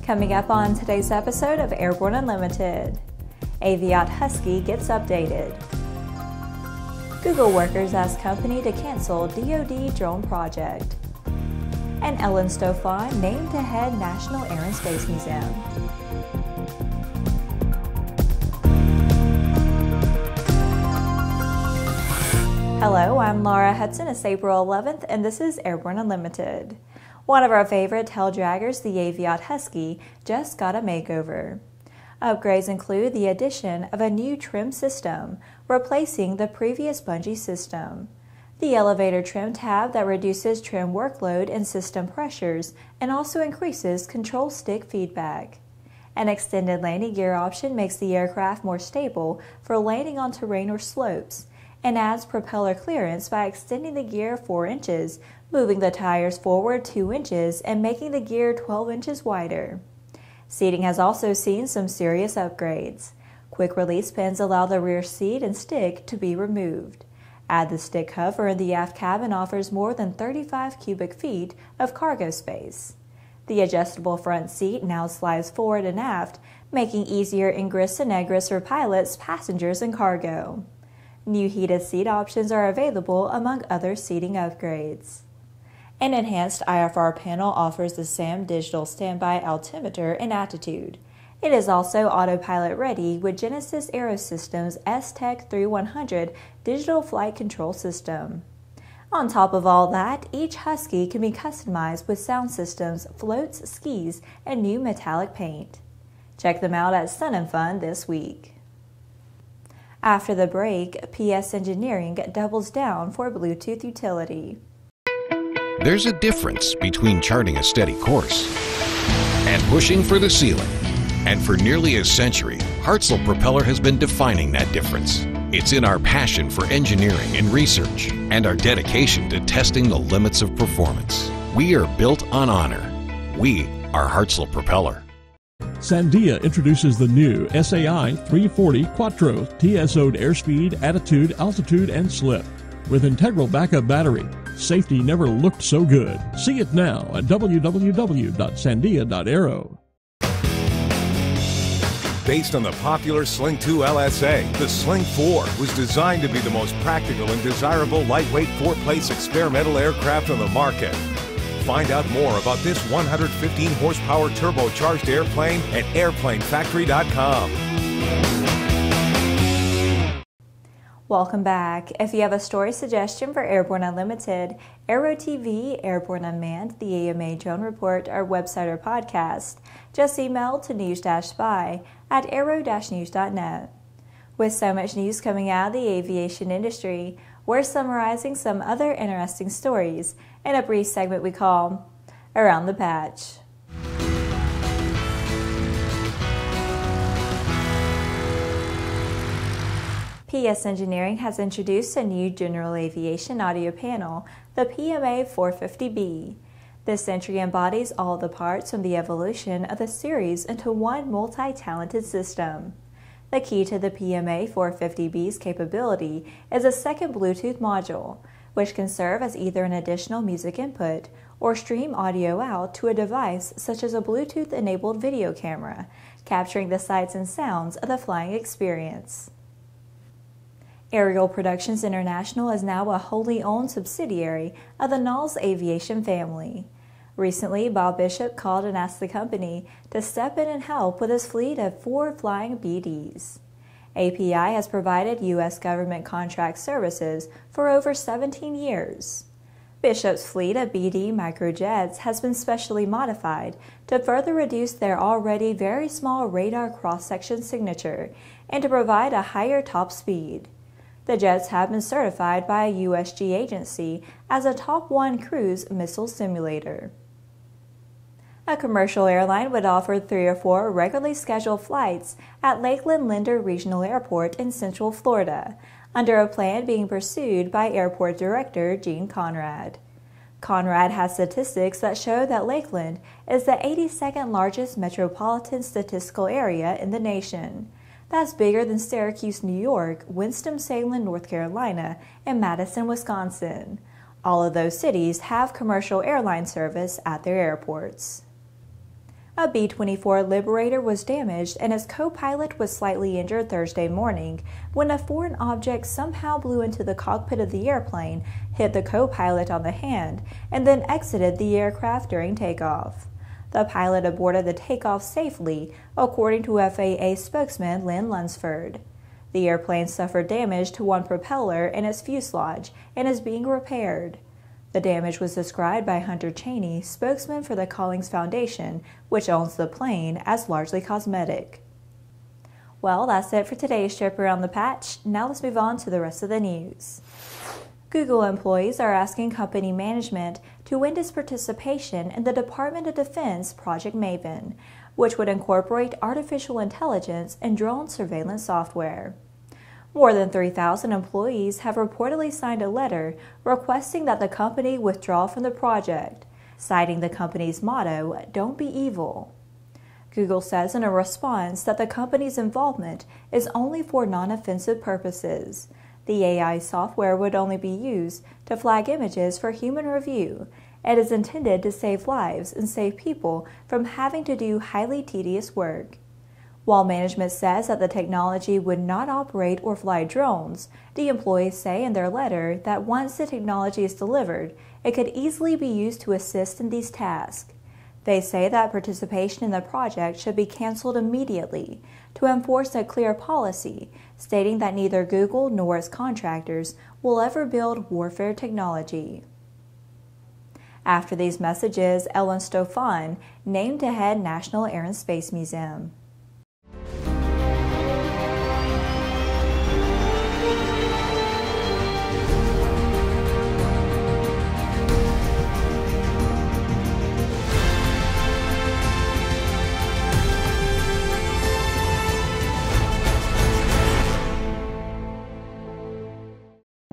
Coming up on today's episode of Airborne Unlimited, Aviat Husky gets updated. Google workers ask company to cancel DoD drone project. And Ellen Stofan named to head National Air and Space Museum. Hello, I'm Laura Hudson. It's April 11th, and this is Airborne Unlimited. One of our favorite taildraggers, the Aviat Husky, just got a makeover. Upgrades include the addition of a new trim system, replacing the previous bungee system, the elevator trim tab that reduces trim workload and system pressures and also increases control stick feedback. An extended landing gear option makes the aircraft more stable for landing on terrain or slopes, and adds propeller clearance by extending the gear 4 inches, moving the tires forward 2 inches, and making the gear 12 inches wider. Seating has also seen some serious upgrades. Quick release pins allow the rear seat and stick to be removed. Add the stick cover, and the aft cabin offers more than 35 cubic feet of cargo space. The adjustable front seat now slides forward and aft, making easier ingress and egress for pilots, passengers, and cargo. New heated seat options are available among other seating upgrades. An enhanced IFR panel offers the SAM digital standby altimeter and attitude. It is also autopilot ready with Genesis Aerosystems S-Tech 3100 digital flight control system. On top of all that, each Husky can be customized with sound systems, floats, skis, and new metallic paint. Check them out at Sun & Fun this week. After the break, PS Engineering doubles down for Bluetooth utility. There's a difference between charting a steady course and pushing for the ceiling. And for nearly a century, Hartzell Propeller has been defining that difference. It's in our passion for engineering and research and our dedication to testing the limits of performance. We are built on honor. We are Hartzell Propeller. Sandia introduces the new SAI 340 Quattro TSO'd airspeed, attitude, altitude, and slip. With integral backup battery, safety never looked so good. See it now at www.sandia.aero. Based on the popular Sling 2 LSA, the Sling 4 was designed to be the most practical and desirable lightweight 4-place experimental aircraft on the market. Find out more about this 115 horsepower turbocharged airplane at airplanefactory.com. Welcome back. If you have a story suggestion for Airborne Unlimited, Aero-TV, Airborne Unmanned, the AMA Drone Report, our website or podcast, just email to news-spy@aero-news.net. With so much news coming out of the aviation industry, we're summarizing some other interesting stories in a brief segment we call Around the Patch. PS Engineering has introduced a new general aviation audio panel, the PMA 450B. This entry embodies all the parts from the evolution of the series into one multi-talented system. The key to the PMA 450B's capability is a second Bluetooth module, which can serve as either an additional music input or stream audio out to a device such as a Bluetooth-enabled video camera, capturing the sights and sounds of the flying experience. Aerial Productions International is now a wholly owned subsidiary of the Nalls Aviation family. Recently, Bob Bishop called and asked the company to step in and help with his fleet of 4 flying BDs. API has provided U.S. government contract services for over 17 years. Bishop's fleet of BD microjets has been specially modified to further reduce their already very small radar cross-section signature and to provide a higher top speed. The jets have been certified by a USG agency as a Top 1 cruise missile simulator. A commercial airline would offer 3 or 4 regularly scheduled flights at Lakeland Linder Regional Airport in Central Florida, under a plan being pursued by Airport Director Gene Conrad. Conrad has statistics that show that Lakeland is the 82nd largest metropolitan statistical area in the nation. That's bigger than Syracuse, New York, Winston-Salem, North Carolina, and Madison, Wisconsin. All of those cities have commercial airline service at their airports. A B-24 Liberator was damaged and its co-pilot was slightly injured Thursday morning when a foreign object somehow blew into the cockpit of the airplane, hit the co-pilot on the hand, and then exited the aircraft during takeoff. The pilot aborted the takeoff safely, according to FAA spokesman Lynn Lunsford. The airplane suffered damage to one propeller and its fuselage and is being repaired. The damage was described by Hunter Cheney, spokesman for the Collings Foundation, which owns the plane, as largely cosmetic. Well, that's it for today's trip around the patch. Now let's move on to the rest of the news. Google employees are asking company management to end its participation in the Department of Defense Project Maven, which would incorporate artificial intelligence and drone surveillance software. More than 3,000 employees have reportedly signed a letter requesting that the company withdraw from the project, citing the company's motto, "Don't be evil." Google says in a response that the company's involvement is only for non-offensive purposes. The AI software would only be used to flag images for human review. It is intended to save lives and save people from having to do highly tedious work. While management says that the technology would not operate or fly drones, the employees say in their letter that once the technology is delivered, it could easily be used to assist in these tasks. They say that participation in the project should be canceled immediately to enforce a clear policy, stating that neither Google nor its contractors will ever build warfare technology. After these messages, Ellen Stofan named to head National Air and Space Museum.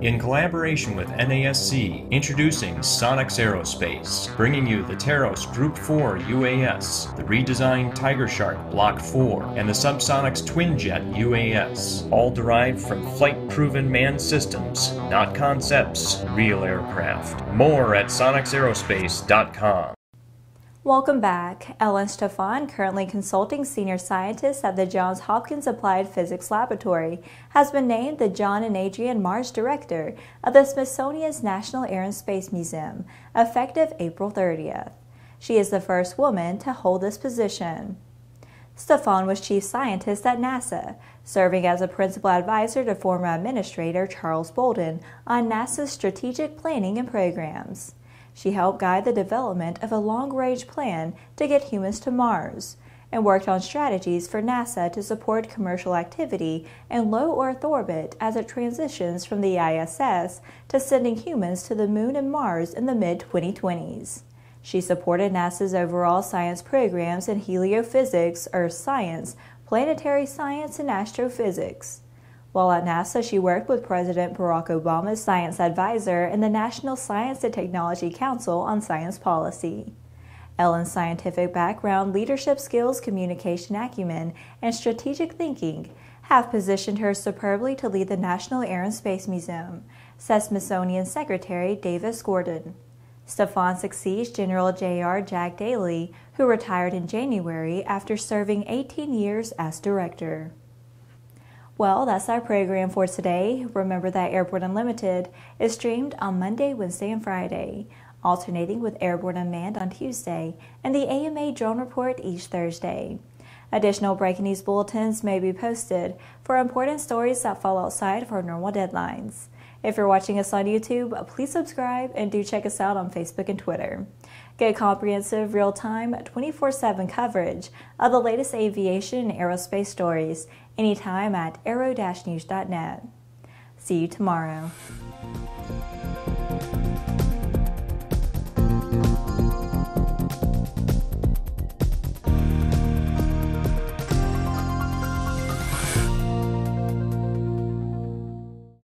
In collaboration with NASC, introducing Sonex Aerospace, bringing you the Taros Group 4 UAS, the redesigned Tiger Shark Block 4, and the Subsonics Twinjet UAS, all derived from flight-proven manned systems, not concepts, real aircraft. More at sonexaerospace.com. Welcome back. Ellen Stofan, currently consulting senior scientist at the Johns Hopkins Applied Physics Laboratory, has been named the John and Adrienne Mars Director of the Smithsonian's National Air and Space Museum, effective April 30th. She is the first woman to hold this position. Stofan was chief scientist at NASA, serving as a principal advisor to former administrator Charles Bolden on NASA's strategic planning and programs. She helped guide the development of a long-range plan to get humans to Mars and worked on strategies for NASA to support commercial activity in low Earth orbit as it transitions from the ISS to sending humans to the Moon and Mars in the mid-2020s. She supported NASA's overall science programs in heliophysics, earth science, planetary science, and astrophysics. While at NASA, she worked with President Barack Obama's science advisor and the National Science and Technology Council on Science Policy. Ellen's scientific background, leadership skills, communication acumen, and strategic thinking have positioned her superbly to lead the National Air and Space Museum, says Smithsonian Secretary Davis Gordon. Stofan succeeds General J.R. Jack Daly, who retired in January after serving 18 years as director. Well, that's our program for today. Remember that Airborne Unlimited is streamed on Monday, Wednesday, and Friday, alternating with Airborne Unmanned on Tuesday and the AMA Drone Report each Thursday. Additional breaking news bulletins may be posted for important stories that fall outside of our normal deadlines. If you're watching us on YouTube, please subscribe and do check us out on Facebook and Twitter. Get comprehensive, real-time, 24/7 coverage of the latest aviation and aerospace stories anytime at aero-news.net. See you tomorrow.